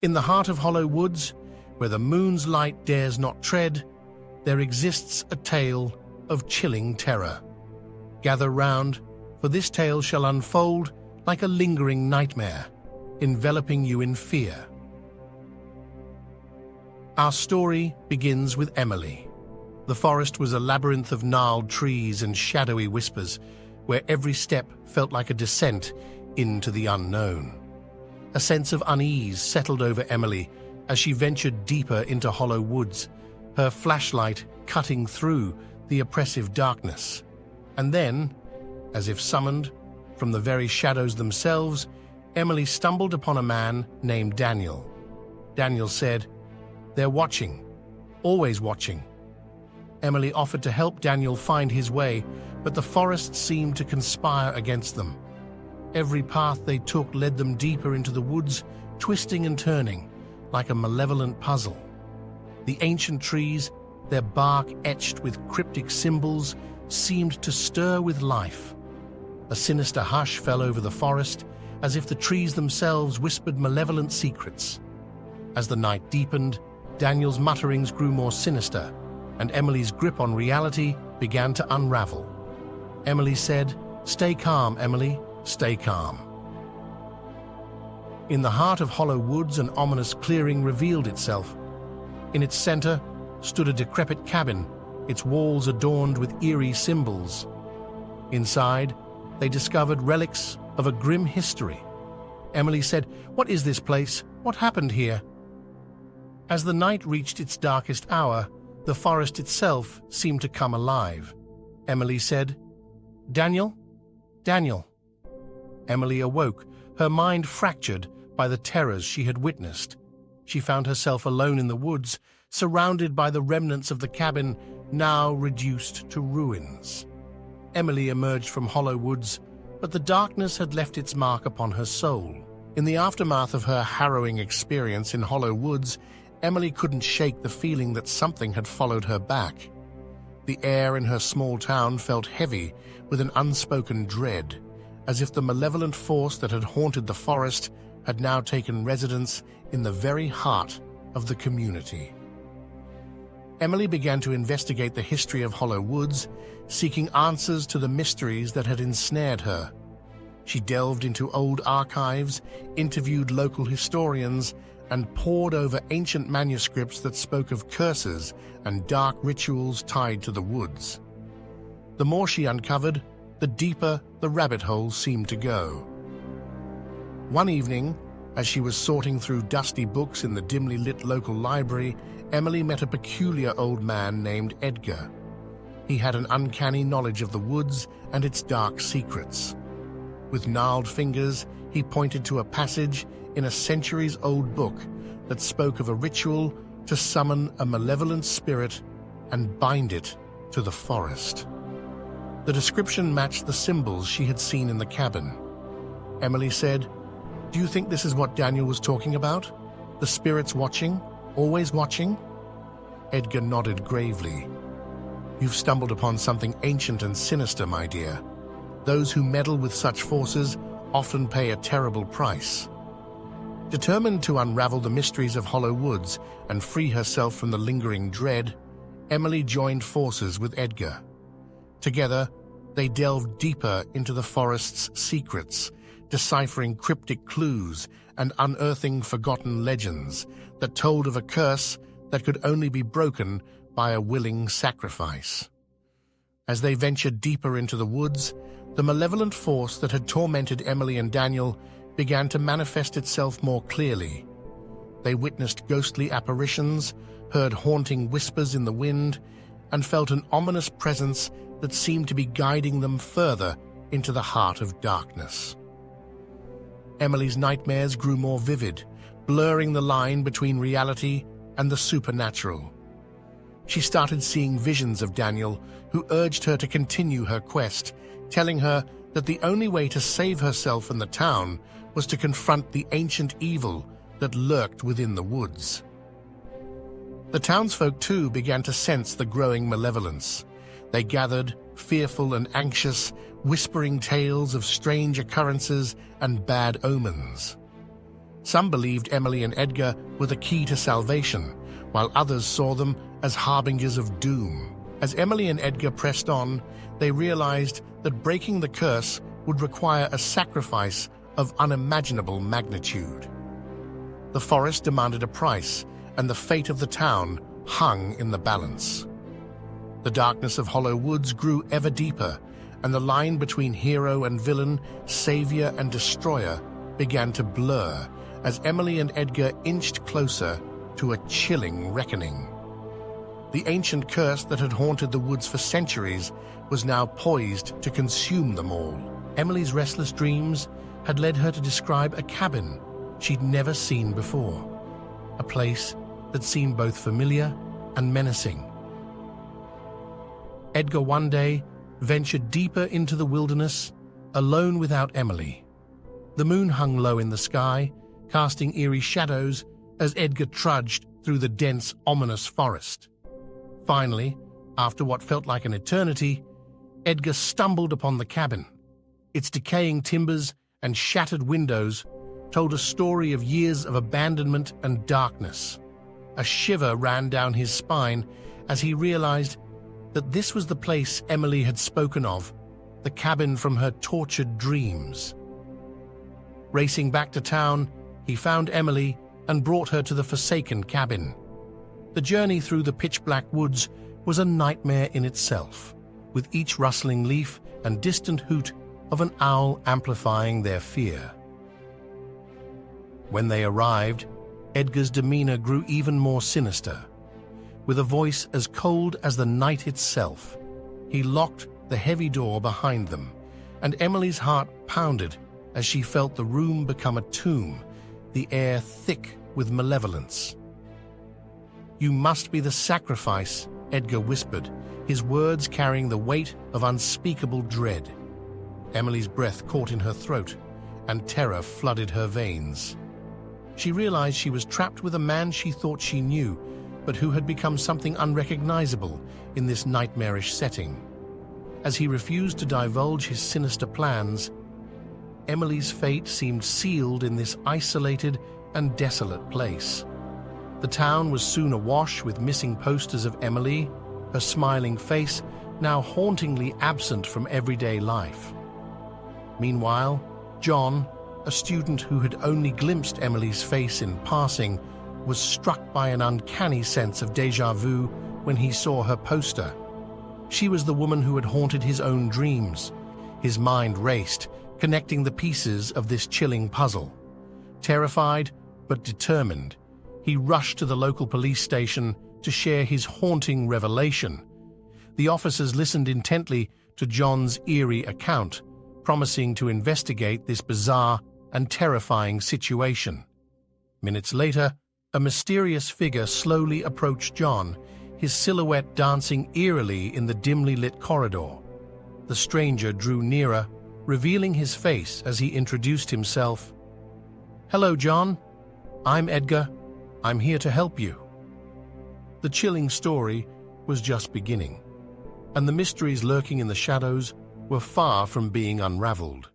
In the heart of hollow woods, where the moon's light dares not tread, there exists a tale of chilling terror. Gather round, for this tale shall unfold like a lingering nightmare, enveloping you in fear. Our story begins with Emily. The forest was a labyrinth of gnarled trees and shadowy whispers, where every step felt like a descent into the unknown. A sense of unease settled over Emily as she ventured deeper into hollow woods, her flashlight cutting through the oppressive darkness. And then, as if summoned from the very shadows themselves, Emily stumbled upon a man named Daniel. Daniel said, "They're watching, always watching." Emily offered to help Daniel find his way, but the forest seemed to conspire against them. Every path they took led them deeper into the woods, twisting and turning like a malevolent puzzle. The ancient trees, their bark etched with cryptic symbols, seemed to stir with life. A sinister hush fell over the forest, as if the trees themselves whispered malevolent secrets. As the night deepened, Daniel's mutterings grew more sinister, and Emily's grip on reality began to unravel. Emily said, "Stay calm, Emily, stay calm." In the heart of hollow woods, an ominous clearing revealed itself. In its center stood a decrepit cabin, its walls adorned with eerie symbols. Inside, they discovered relics of a grim history. Emily said, "What is this place? What happened here?" As the night reached its darkest hour, the forest itself seemed to come alive. Emily said, "Daniel? Daniel." Emily awoke, her mind fractured by the terrors she had witnessed. She found herself alone in the woods, surrounded by the remnants of the cabin, now reduced to ruins. Emily emerged from hollow woods, but the darkness had left its mark upon her soul. In the aftermath of her harrowing experience in hollow woods, Emily couldn't shake the feeling that something had followed her back. The air in her small town felt heavy with an unspoken dread, as if the malevolent force that had haunted the forest had now taken residence in the very heart of the community. Emily began to investigate the history of hollow woods, seeking answers to the mysteries that had ensnared her. She delved into old archives, interviewed local historians, and pored over ancient manuscripts that spoke of curses and dark rituals tied to the woods. The more she uncovered, the deeper the rabbit hole seemed to go. One evening, as she was sorting through dusty books in the dimly lit local library, Emily met a peculiar old man named Edgar. He had an uncanny knowledge of the woods and its dark secrets. With gnarled fingers, he pointed to a passage in a centuries-old book that spoke of a ritual to summon a malevolent spirit and bind it to the forest. The description matched the symbols she had seen in the cabin. Emily said, "Do you think this is what Daniel was talking about? The spirits watching, always watching?" Edgar nodded gravely. "You've stumbled upon something ancient and sinister, my dear. Those who meddle with such forces often pay a terrible price." Determined to unravel the mysteries of hollow woods and free herself from the lingering dread, Emily joined forces with Edgar. Together, they delved deeper into the forest's secrets, deciphering cryptic clues and unearthing forgotten legends that told of a curse that could only be broken by a willing sacrifice. As they ventured deeper into the woods, the malevolent force that had tormented Emily and Daniel began to manifest itself more clearly. They witnessed ghostly apparitions, heard haunting whispers in the wind, and felt an ominous presence that seemed to be guiding them further into the heart of darkness. Emily's nightmares grew more vivid, blurring the line between reality and the supernatural. She started seeing visions of Daniel, who urged her to continue her quest, telling her that the only way to save herself and the town was to confront the ancient evil that lurked within the woods. The townsfolk, too, began to sense the growing malevolence. They gathered, fearful and anxious, whispering tales of strange occurrences and bad omens. Some believed Emily and Edgar were the key to salvation, while others saw them as harbingers of doom. As Emily and Edgar pressed on, they realized that breaking the curse would require a sacrifice of unimaginable magnitude. The forest demanded a price, and the fate of the town hung in the balance. The darkness of Hollow Woods grew ever deeper, and the line between hero and villain, savior and destroyer, began to blur as Emily and Edgar inched closer to a chilling reckoning. The ancient curse that had haunted the woods for centuries was now poised to consume them all. Emily's restless dreams had led her to describe a cabin she'd never seen before, a place that seemed both familiar and menacing. Edgar one day ventured deeper into the wilderness, alone without Emily. The moon hung low in the sky, casting eerie shadows as Edgar trudged through the dense, ominous forest. Finally, after what felt like an eternity, Edgar stumbled upon the cabin. Its decaying timbers and shattered windows told a story of years of abandonment and darkness. A shiver ran down his spine as he realized that this was the place Emily had spoken of, the cabin from her tortured dreams. Racing back to town, he found Emily and brought her to the forsaken cabin. The journey through the pitch-black woods was a nightmare in itself, with each rustling leaf and distant hoot of an owl amplifying their fear. When they arrived, Edgar's demeanor grew even more sinister. With a voice as cold as the night itself, he locked the heavy door behind them, and Emily's heart pounded as she felt the room become a tomb, the air thick with malevolence. "You must be the sacrifice," Edgar whispered, his words carrying the weight of unspeakable dread. Emily's breath caught in her throat, and terror flooded her veins. She realized she was trapped with a man she thought she knew, but who had become something unrecognizable in this nightmarish setting. As he refused to divulge his sinister plans, Emily's fate seemed sealed in this isolated and desolate place. The town was soon awash with missing posters of Emily, her smiling face now hauntingly absent from everyday life. Meanwhile, John, a student who had only glimpsed Emily's face in passing, was struck by an uncanny sense of déjà vu when he saw her poster. She was the woman who had haunted his own dreams. His mind raced, connecting the pieces of this chilling puzzle. Terrified but determined, he rushed to the local police station to share his haunting revelation. The officers listened intently to John's eerie account, promising to investigate this bizarre and terrifying situation. Minutes later, a mysterious figure slowly approached John, his silhouette dancing eerily in the dimly lit corridor. The stranger drew nearer, revealing his face as he introduced himself. "Hello, John. I'm Edgar. I'm here to help you." The chilling story was just beginning, and the mysteries lurking in the shadows were far from being unraveled.